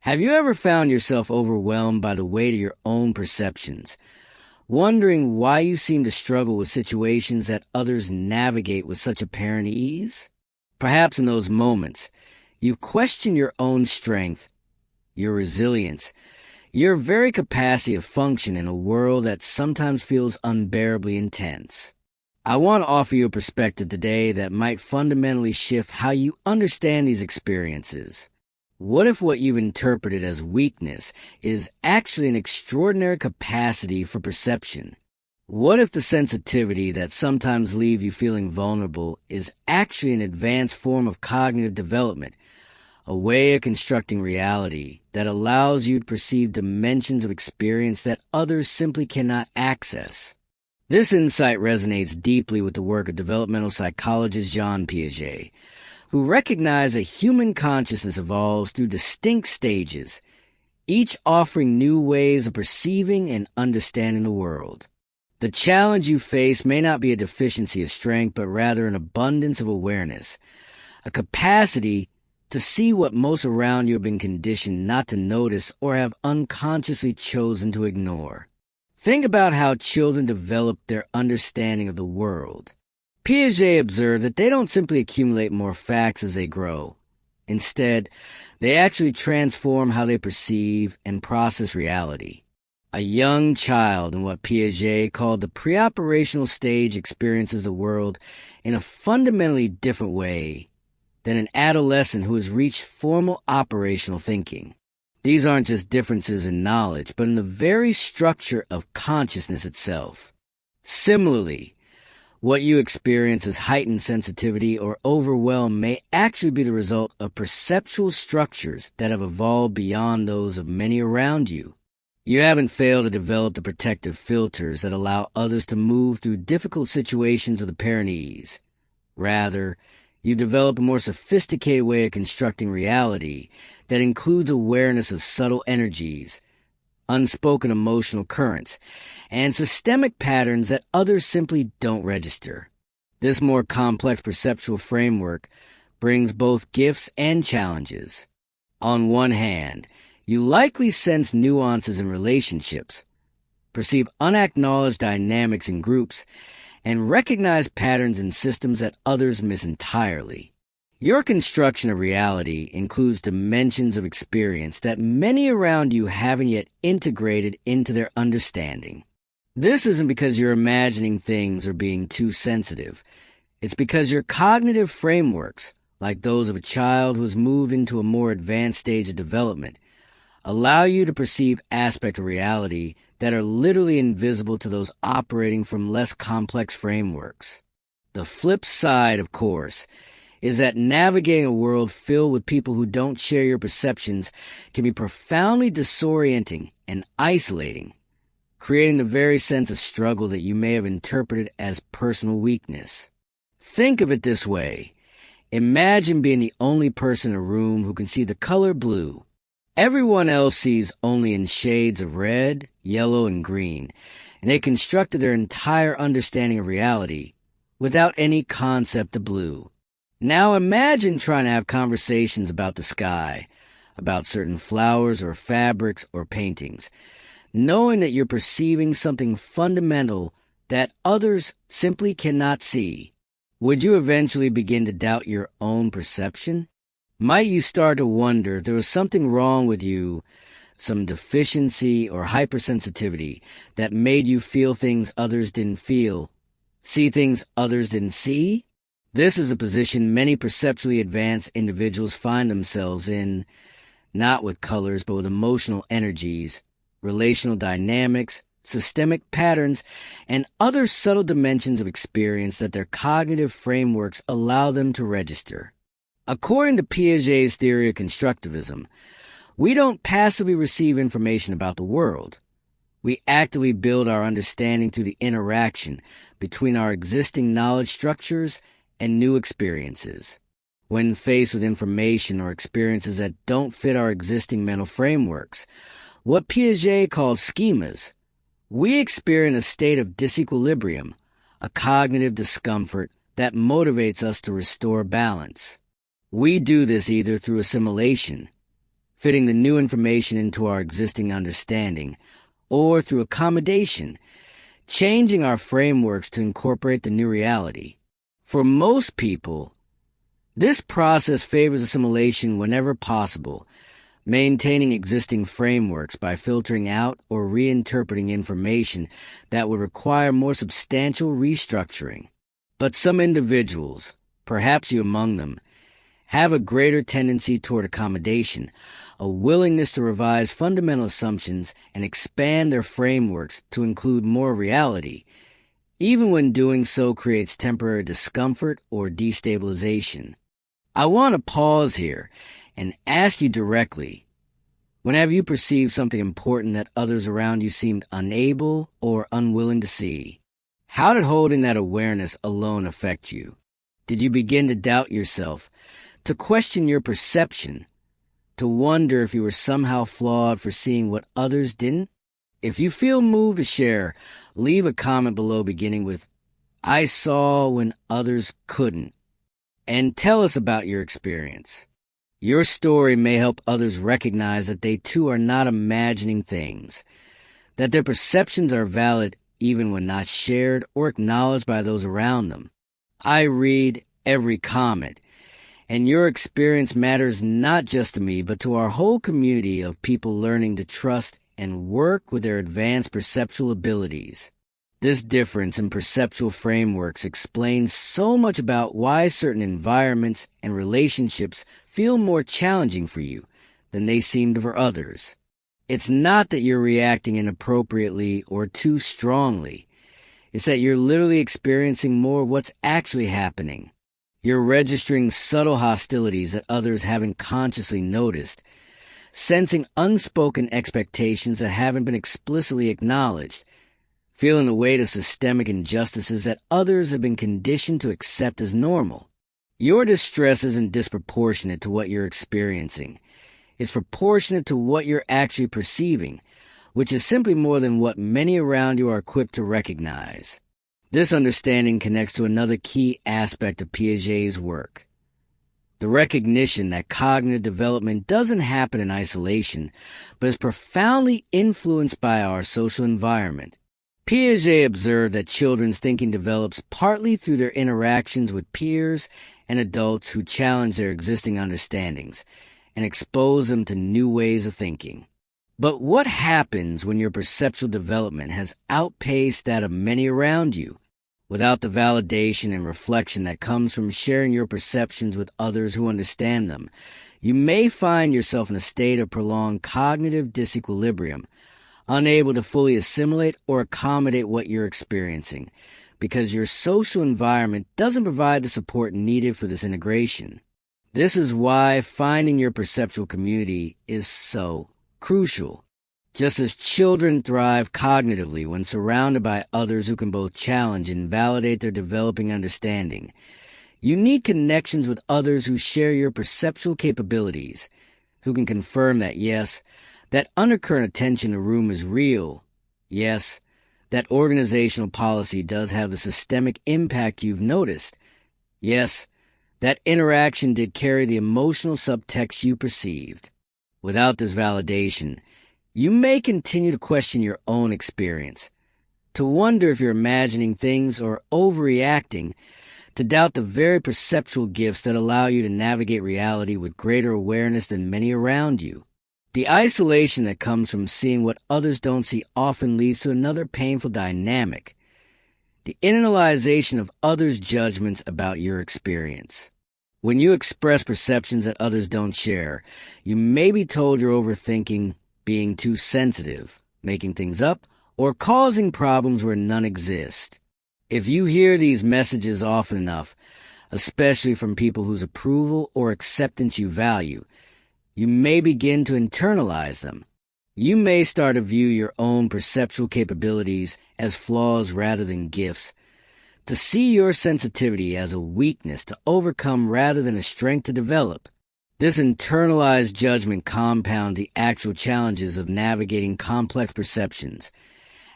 Have you ever found yourself overwhelmed by the weight of your own perceptions, wondering why you seem to struggle with situations that others navigate with such apparent ease? Perhaps in those moments, you question your own strength, your resilience, your very capacity to function in a world that sometimes feels unbearably intense. I want to offer you a perspective today that might fundamentally shift how you understand these experiences. What if what you've interpreted as weakness is actually an extraordinary capacity for perception? What if the sensitivity that sometimes leaves you feeling vulnerable is actually an advanced form of cognitive development, a way of constructing reality that allows you to perceive dimensions of experience that others simply cannot access? This insight resonates deeply with the work of developmental psychologist Jean Piaget, who recognized that human consciousness evolves through distinct stages, each offering new ways of perceiving and understanding the world. The challenge you face may not be a deficiency of strength, but rather an abundance of awareness, a capacity to see what most around you have been conditioned not to notice or have unconsciously chosen to ignore. Think about how children develop their understanding of the world. Piaget observed that they don't simply accumulate more facts as they grow. Instead, they actually transform how they perceive and process reality. A young child in what Piaget called the pre-operational stage experiences the world in a fundamentally different way than an adolescent who has reached formal operational thinking. These aren't just differences in knowledge, but in the very structure of consciousness itself. Similarly, what you experience as heightened sensitivity or overwhelm may actually be the result of perceptual structures that have evolved beyond those of many around you. You haven't failed to develop the protective filters that allow others to move through difficult situations with apparent ease. Rather, you develop a more sophisticated way of constructing reality that includes awareness of subtle energies, unspoken emotional currents, and systemic patterns that others simply don't register. This more complex perceptual framework brings both gifts and challenges. On one hand, you likely sense nuances in relationships, perceive unacknowledged dynamics in groups, and recognize patterns in systems that others miss entirely. Your construction of reality includes dimensions of experience that many around you haven't yet integrated into their understanding. This isn't because you're imagining things or being too sensitive. It's because your cognitive frameworks, like those of a child who has moved into a more advanced stage of development, allow you to perceive aspects of reality that are literally invisible to those operating from less complex frameworks. The flip side, of course, is that navigating a world filled with people who don't share your perceptions can be profoundly disorienting and isolating, creating the very sense of struggle that you may have interpreted as personal weakness. Think of it this way. Imagine being the only person in a room who can see the color blue. Everyone else sees only in shades of red, yellow, and green, and they constructed their entire understanding of reality without any concept of blue. Now imagine trying to have conversations about the sky, about certain flowers or fabrics or paintings, knowing that you're perceiving something fundamental that others simply cannot see. Would you eventually begin to doubt your own perception? Might you start to wonder if there was something wrong with you, some deficiency or hypersensitivity that made you feel things others didn't feel, see things others didn't see? This is a position many perceptually advanced individuals find themselves in, not with colors, but with emotional energies, relational dynamics, systemic patterns, and other subtle dimensions of experience that their cognitive frameworks allow them to register. According to Piaget's theory of constructivism, we don't passively receive information about the world. We actively build our understanding through the interaction between our existing knowledge structures and new experiences. When faced with information or experiences that don't fit our existing mental frameworks, what Piaget calls schemas, we experience a state of disequilibrium, a cognitive discomfort that motivates us to restore balance. We do this either through assimilation, fitting the new information into our existing understanding, or through accommodation, changing our frameworks to incorporate the new reality. For most people, this process favors assimilation whenever possible, maintaining existing frameworks by filtering out or reinterpreting information that would require more substantial restructuring. But some individuals, perhaps you among them, have a greater tendency toward accommodation, a willingness to revise fundamental assumptions and expand their frameworks to include more reality, even when doing so creates temporary discomfort or destabilization. I want to pause here and ask you directly, when have you perceived something important that others around you seemed unable or unwilling to see? How did holding that awareness alone affect you? Did you begin to doubt yourself, to question your perception, to wonder if you were somehow flawed for seeing what others didn't? If you feel moved to share, leave a comment below beginning with, "I saw when others couldn't," and tell us about your experience. Your story may help others recognize that they too are not imagining things, that their perceptions are valid even when not shared or acknowledged by those around them. I read every comment, and your experience matters not just to me, but to our whole community of people learning to trust and work with their advanced perceptual abilities. This difference in perceptual frameworks explains so much about why certain environments and relationships feel more challenging for you than they seem for others. It's not that you're reacting inappropriately or too strongly. It's that you're literally experiencing more of what's actually happening. You're registering subtle hostilities that others haven't consciously noticed, sensing unspoken expectations that haven't been explicitly acknowledged, feeling the weight of systemic injustices that others have been conditioned to accept as normal. Your distress isn't disproportionate to what you're experiencing. It's proportionate to what you're actually perceiving, which is simply more than what many around you are equipped to recognize. This understanding connects to another key aspect of Piaget's work: the recognition that cognitive development doesn't happen in isolation, but is profoundly influenced by our social environment. Piaget observed that children's thinking develops partly through their interactions with peers and adults who challenge their existing understandings and expose them to new ways of thinking. But what happens when your perceptual development has outpaced that of many around you? Without the validation and reflection that comes from sharing your perceptions with others who understand them, you may find yourself in a state of prolonged cognitive disequilibrium, unable to fully assimilate or accommodate what you're experiencing, because your social environment doesn't provide the support needed for this integration. This is why finding your perceptual community is so crucial. Just as children thrive cognitively when surrounded by others who can both challenge and validate their developing understanding, you need connections with others who share your perceptual capabilities, who can confirm that, yes, that undercurrent attention in the room is real. Yes, that organizational policy does have the systemic impact you've noticed. Yes, that interaction did carry the emotional subtext you perceived. Without this validation, you may continue to question your own experience, to wonder if you're imagining things or overreacting, to doubt the very perceptual gifts that allow you to navigate reality with greater awareness than many around you. The isolation that comes from seeing what others don't see often leads to another painful dynamic: the internalization of others' judgments about your experience. When you express perceptions that others don't share, you may be told you're overthinking, being too sensitive, making things up, or causing problems where none exist. If you hear these messages often enough, especially from people whose approval or acceptance you value, you may begin to internalize them. You may start to view your own perceptual capabilities as flaws rather than gifts, to see your sensitivity as a weakness to overcome rather than a strength to develop. This internalized judgment compounds the actual challenges of navigating complex perceptions,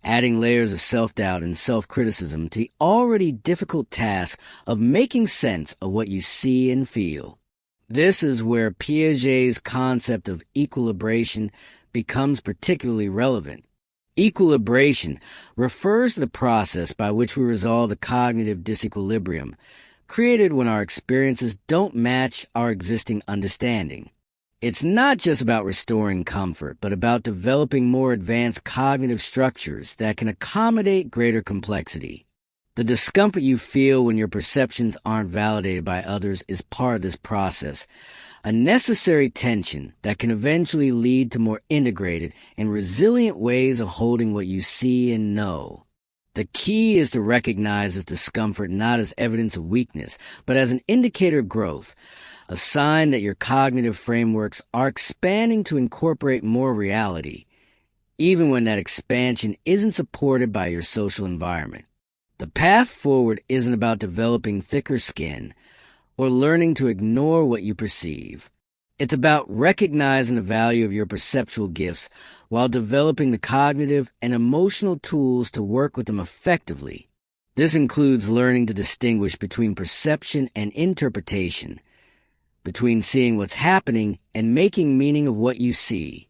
adding layers of self-doubt and self-criticism to the already difficult task of making sense of what you see and feel. This is where Piaget's concept of equilibration becomes particularly relevant. Equilibration refers to the process by which we resolve the cognitive disequilibrium created when our experiences don't match our existing understanding. It's not just about restoring comfort, but about developing more advanced cognitive structures that can accommodate greater complexity. The discomfort you feel when your perceptions aren't validated by others is part of this process, a necessary tension that can eventually lead to more integrated and resilient ways of holding what you see and know. The key is to recognize this discomfort not as evidence of weakness, but as an indicator of growth, a sign that your cognitive frameworks are expanding to incorporate more reality, even when that expansion isn't supported by your social environment. The path forward isn't about developing thicker skin or learning to ignore what you perceive. It's about recognizing the value of your perceptual gifts while developing the cognitive and emotional tools to work with them effectively. This includes learning to distinguish between perception and interpretation, between seeing what's happening and making meaning of what you see.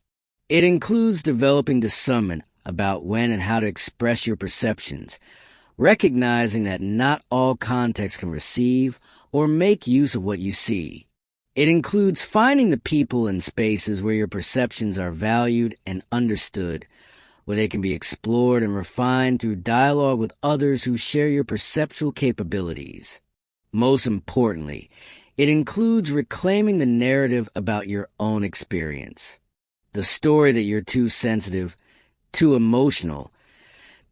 It includes developing discernment about when and how to express your perceptions, recognizing that not all contexts can receive or make use of what you see. It includes finding the people and spaces where your perceptions are valued and understood, where they can be explored and refined through dialogue with others who share your perceptual capabilities. Most importantly, it includes reclaiming the narrative about your own experience. The story that you're too sensitive, too emotional,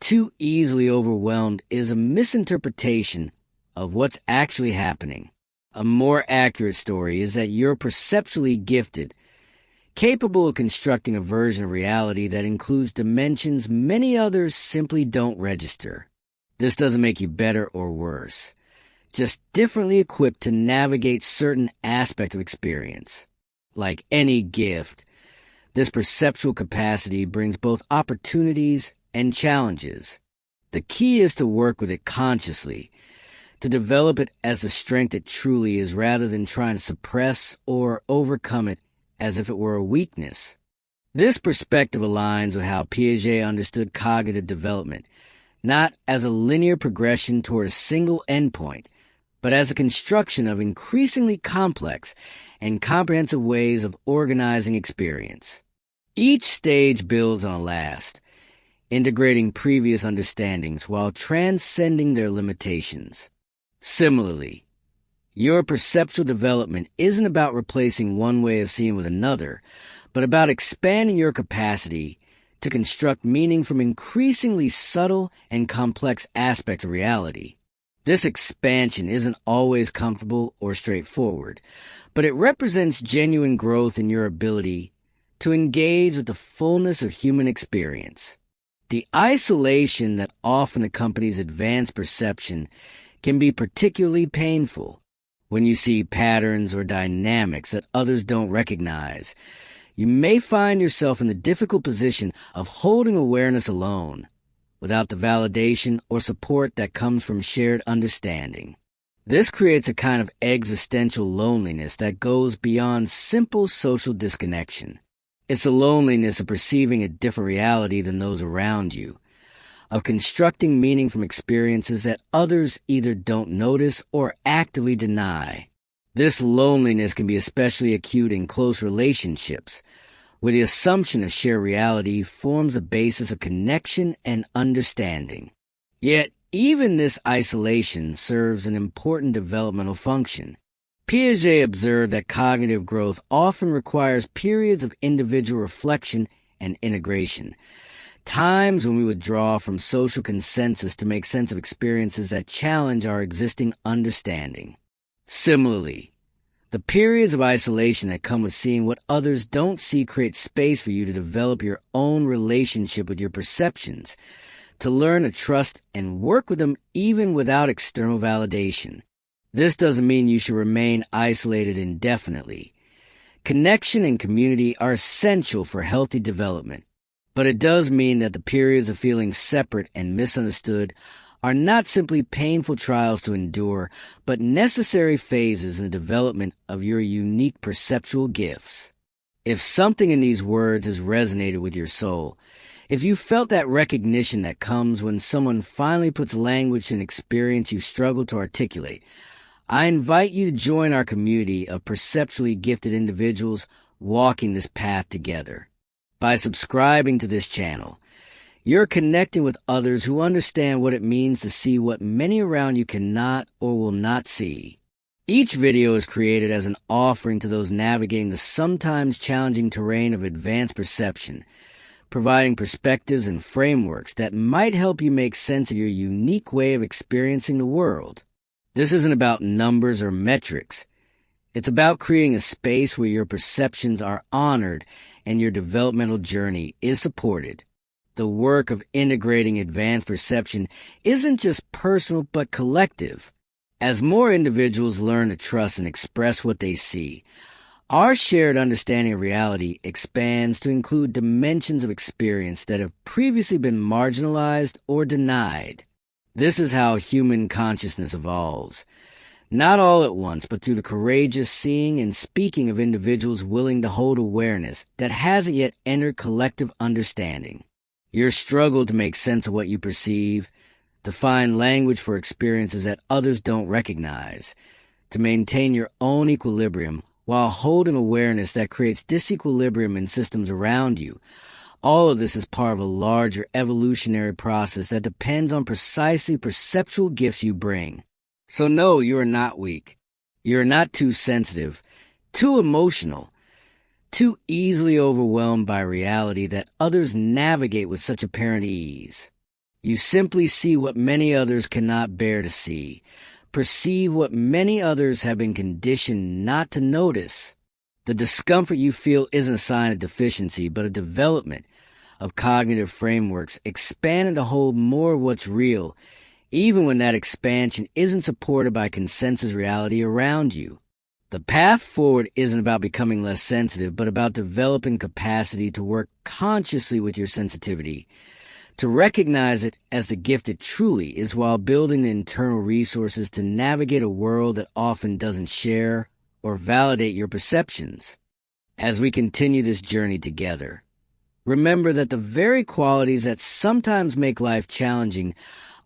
too easily overwhelmed is a misinterpretation of what's actually happening. A more accurate story is that you're perceptually gifted, capable of constructing a version of reality that includes dimensions many others simply don't register. This doesn't make you better or worse, just differently equipped to navigate certain aspects of experience. Like any gift, this perceptual capacity brings both opportunities and challenges. The key is to work with it consciously, to develop it as the strength it truly is rather than trying to suppress or overcome it as if it were a weakness. This perspective aligns with how Piaget understood cognitive development, not as a linear progression toward a single endpoint, but as a construction of increasingly complex and comprehensive ways of organizing experience. Each stage builds on the last, integrating previous understandings while transcending their limitations. Similarly, your perceptual development isn't about replacing one way of seeing with another, but about expanding your capacity to construct meaning from increasingly subtle and complex aspects of reality. This expansion isn't always comfortable or straightforward, but it represents genuine growth in your ability to engage with the fullness of human experience. The isolation that often accompanies advanced perception can be particularly painful. When you see patterns or dynamics that others don't recognize, you may find yourself in the difficult position of holding awareness alone, without the validation or support that comes from shared understanding. This creates a kind of existential loneliness that goes beyond simple social disconnection. It's the loneliness of perceiving a different reality than those around you, of constructing meaning from experiences that others either don't notice or actively deny. This loneliness can be especially acute in close relationships, where the assumption of shared reality forms the basis of connection and understanding. Yet, even this isolation serves an important developmental function. Piaget observed that cognitive growth often requires periods of individual reflection and integration, times when we withdraw from social consensus to make sense of experiences that challenge our existing understanding. Similarly, the periods of isolation that come with seeing what others don't see create space for you to develop your own relationship with your perceptions, to learn to trust and work with them even without external validation. This doesn't mean you should remain isolated indefinitely. Connection and community are essential for healthy development, but it does mean that the periods of feeling separate and misunderstood are not simply painful trials to endure, but necessary phases in the development of your unique perceptual gifts. If something in these words has resonated with your soul, if you felt that recognition that comes when someone finally puts language to an experience you struggle to articulate, I invite you to join our community of perceptually gifted individuals walking this path together. By subscribing to this channel, you're connecting with others who understand what it means to see what many around you cannot or will not see. Each video is created as an offering to those navigating the sometimes challenging terrain of advanced perception, providing perspectives and frameworks that might help you make sense of your unique way of experiencing the world. This isn't about numbers or metrics. It's about creating a space where your perceptions are honored and your developmental journey is supported. The work of integrating advanced perception isn't just personal but collective. As more individuals learn to trust and express what they see, our shared understanding of reality expands to include dimensions of experience that have previously been marginalized or denied. This is how human consciousness evolves. Not all at once, but through the courageous seeing and speaking of individuals willing to hold awareness that hasn't yet entered collective understanding. Your struggle to make sense of what you perceive, to find language for experiences that others don't recognize, to maintain your own equilibrium while holding awareness that creates disequilibrium in systems around you. All of this is part of a larger evolutionary process that depends on precisely perceptual gifts you bring. So no, you are not weak. You are not too sensitive, too emotional, too easily overwhelmed by reality that others navigate with such apparent ease. You simply see what many others cannot bear to see, perceive what many others have been conditioned not to notice. The discomfort you feel isn't a sign of deficiency, but a development of cognitive frameworks expanded to hold more of what's real, even when that expansion isn't supported by consensus reality around you. The path forward isn't about becoming less sensitive, but about developing capacity to work consciously with your sensitivity, to recognize it as the gift it truly is while building the internal resources to navigate a world that often doesn't share or validate your perceptions. As we continue this journey together, remember that the very qualities that sometimes make life challenging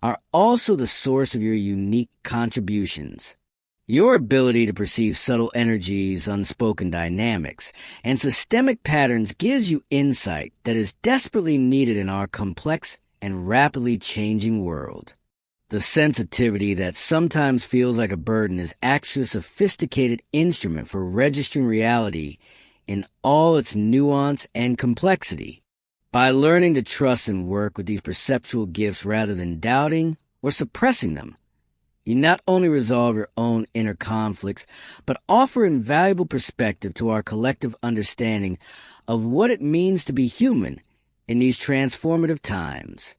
are also the source of your unique contributions. Your ability to perceive subtle energies, unspoken dynamics, and systemic patterns gives you insight that is desperately needed in our complex and rapidly changing world. The sensitivity that sometimes feels like a burden is actually a sophisticated instrument for registering reality in all its nuance and complexity. By learning to trust and work with these perceptual gifts rather than doubting or suppressing them, you not only resolve your own inner conflicts, but offer invaluable perspective to our collective understanding of what it means to be human in these transformative times.